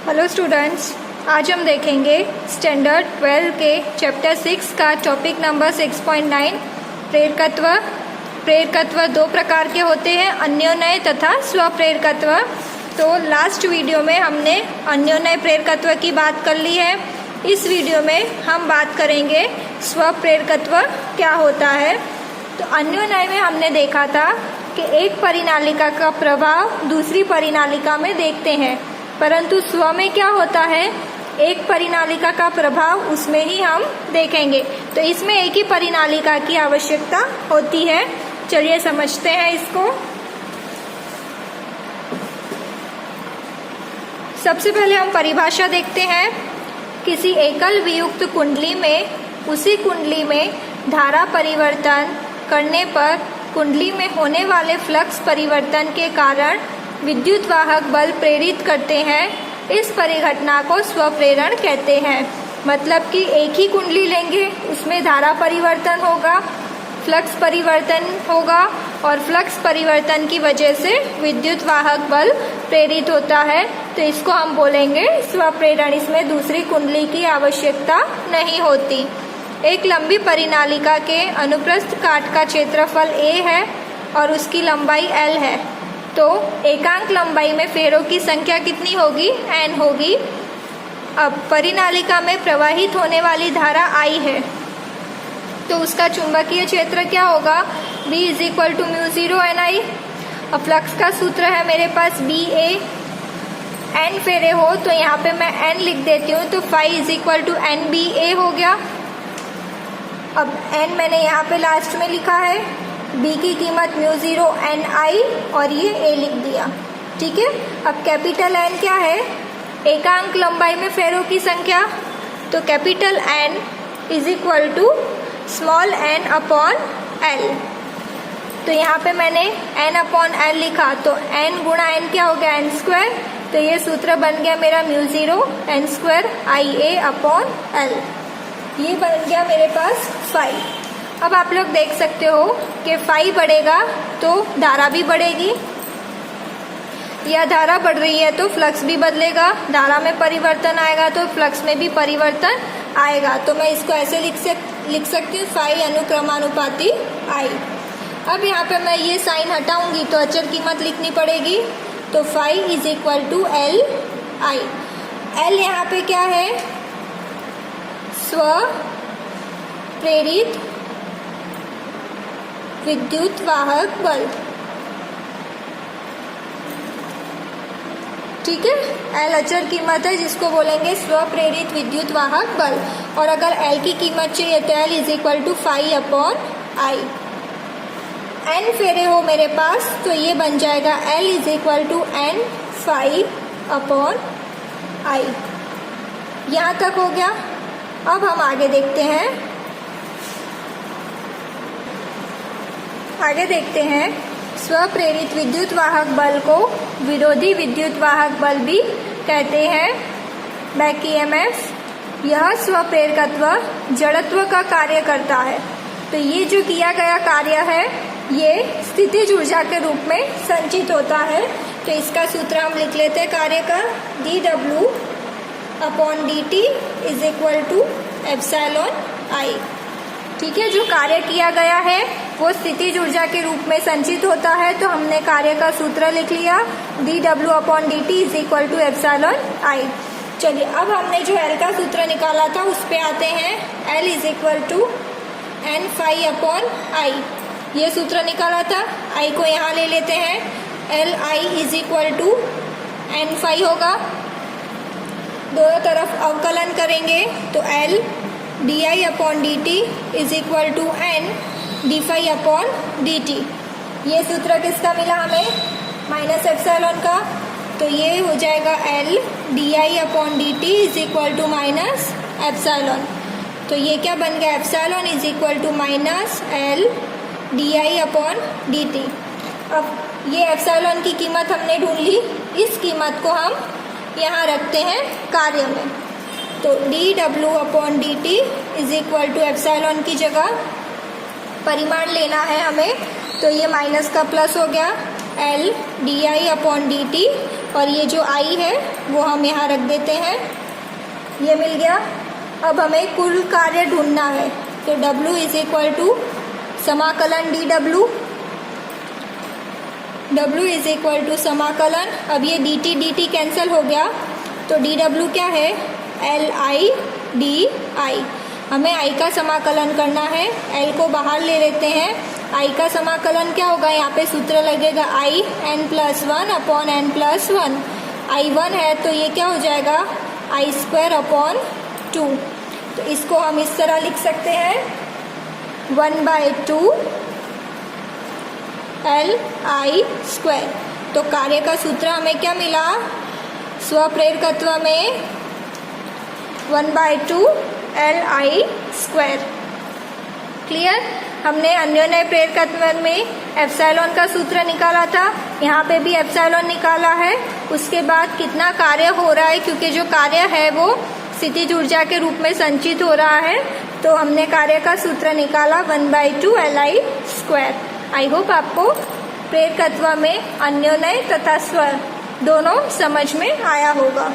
Hello students, आज हम देखेंगे स्टैंडर्ड 12 के चैप्टर 6 का टॉपिक नंबर 6.9 प्रेरकत्व। प्रेरकत्व दो प्रकार के होते हैं, अन्योन्य तथा स्वप्रेरकत्व। तो लास्ट वीडियो में हमने अन्योन्य प्रेरकत्व की बात कर ली है। इस वीडियो में हम बात करेंगे स्वप्रेरकत्व क्या होता है। तो अन्योन्य में हमने देखा था कि एक परिनालिका का प्रभाव दूसरी परिनालिका में देखते हैं, परंतु स्व में क्या होता है, एक परिनालिका का प्रभाव उसमें ही हम देखेंगे। तो इसमें एक ही परिनालिका की आवश्यकता होती है। चलिए समझते हैं इसको। सबसे पहले हम परिभाषा देखते हैं। किसी एकल वियुक्त कुंडली में उसी कुंडली में धारा परिवर्तन करने पर कुंडली में होने वाले फ्लक्स परिवर्तन के कारण विद्युत वाहक बल प्रेरित करते हैं। इस परिघटना को स्वप्रेरण कहते हैं। मतलब कि एक ही कुंडली लेंगे, उसमें धारा परिवर्तन होगा, फ्लक्स परिवर्तन होगा और फ्लक्स परिवर्तन की वजह से विद्युत वाहक बल प्रेरित होता है। तो इसको हम बोलेंगे स्वप्रेरण। इसमें दूसरी कुंडली की आवश्यकता नहीं होती। एक लंबी परिनालिका के अनुप्रस्थ काट का क्षेत्रफल a है और उसकी लंबाई l है। तो एकांक लंबाई में फेरों की संख्या कितनी होगी? n होगी। अब परिनालिका में प्रवाहित होने वाली धारा I है, तो उसका चुंबकीय क्षेत्र क्या होगा? B = μ0 NI। अब फ्लक्स का सूत्र है मेरे पास BA। n फेरे हो तो यहाँ पे मैं n लिख देती हूँ, तो phi = NBA हो गया। अब n मैंने यहाँ पे लास्ट में लिखा है, b की कीमत μ0 NI और ये a लिख दिया। ठीक है। अब कैपिटल N क्या है? एकांक लंबाई में फेरों की संख्या। तो capital N = small n upon l। तो यहाँ पे मैंने n अपॉन l लिखा, तो n गुणा n क्या हो गया? n²। तो ये सूत्र बन गया मेरा μ0 n² IA अपॉन l। ये बन गया मेरे पास phi। अब आप लोग देख सकते हो कि phi बढ़ेगा तो धारा भी बढ़ेगी, या धारा बढ़ रही है तो फ्लक्स भी बदलेगा। धारा में परिवर्तन आएगा तो फ्लक्स में भी परिवर्तन आएगा। तो मैं इसको ऐसे लिख सकती हूँ, phi अनुक्रमानुपाती I। अब यहाँ पे मैं ये साइन हटाऊंगी तो अचर कीमत लिखनी पड़ेगी। तो phi = L I। L यहाँ पे क्या है? स्व प्रेरित विद्युत वाहक बल। ठीक है। L अचर कीमत है जिसको बोलेंगे स्व प्रेरित विद्युत वाहक बल। और अगर L की कीमत चाहिए तो L = phi upon I। n फेरे हो मेरे पास तो ये बन जाएगा L = n phi upon I। यहाँ तक हो गया। अब हम आगे देखते हैं। स्वप्रेरित विद्युत वाहक बल को विरोधी विद्युत वाहक बल भी कहते हैं। Back EMF। यह स्वप्रेरकत्व जड़त्व का कार्य करता है। तो ये जो किया गया कार्य है ये स्थितिज ऊर्जा के रूप में संचित होता है। तो इसका सूत्र हम लिख लेते हैं कार्य का, dW/dt = ε I। ठीक है। जो कार्य किया गया है वो स्थितिज ऊर्जा के रूप में संचित होता है। तो हमने कार्य का सूत्र लिख लिया, dW/dt = ε I। चलिए अब हमने जो L का सूत्र निकाला था उस पे आते हैं। L = n phi upon I। ये सूत्र निकाला था, I को यहाँ ले लेते हैं। LI = n phi होगा। दोनों तरफ अवकलन करेंगे तो L di/dt = n dϕ upon dt। ये सूत्र किसका मिला हमें? -ε का। तो ये हो जाएगा L di/dt = -ε। तो ये क्या बन गया? ε -L di/dt। अब ये ε की कीमत हमने ढूंढ ली। इस कीमत को हम यहाँ रखते हैं कार्य में। तो dW/dt = की जगह परिमाण लेना है हमें, तो ये माइनस का प्लस हो गया L di/dt और ये जो I है वो हम यहाँ रख देते हैं, ये मिल गया। अब हमें कुल कार्य ढूंढना है, तो W इज इक्वल टू समाकलन dW, W is equal to समाकलन, अब ये dt कैंसिल हो गया, तो dW क्या है, LI DI। हमें I का समाकलन करना है, L को बाहर ले लेते हैं। I का समाकलन क्या होगा, यहाँ पे सूत्र लगेगा I n+1 upon n+1। I1 है तो ये क्या हो जाएगा, I² अपॉन 2। तो इसको हम इस तरह लिख सकते हैं 1/2 LI²। तो कार्य का सूत्र हमें क्या मिला, स्वप्रेरकत्व में 1/2 LI²। क्लियर। हमने अन्योन्य प्रेरकत्व में एप्सिलॉन का सूत्र निकाला था, यहाँ पे भी एप्सिलॉन निकाला है। उसके बाद कितना कार्य हो रहा है, क्योंकि जो कार्य है वो स्थितिज ऊर्जा के रूप में संचित हो रहा है, तो हमने कार्य का सूत्र निकाला 1/2 LI²। आई होप आपको प्रेरकत्व में अन्योन्य तथा स्वर दोनों समझ में आया होगा।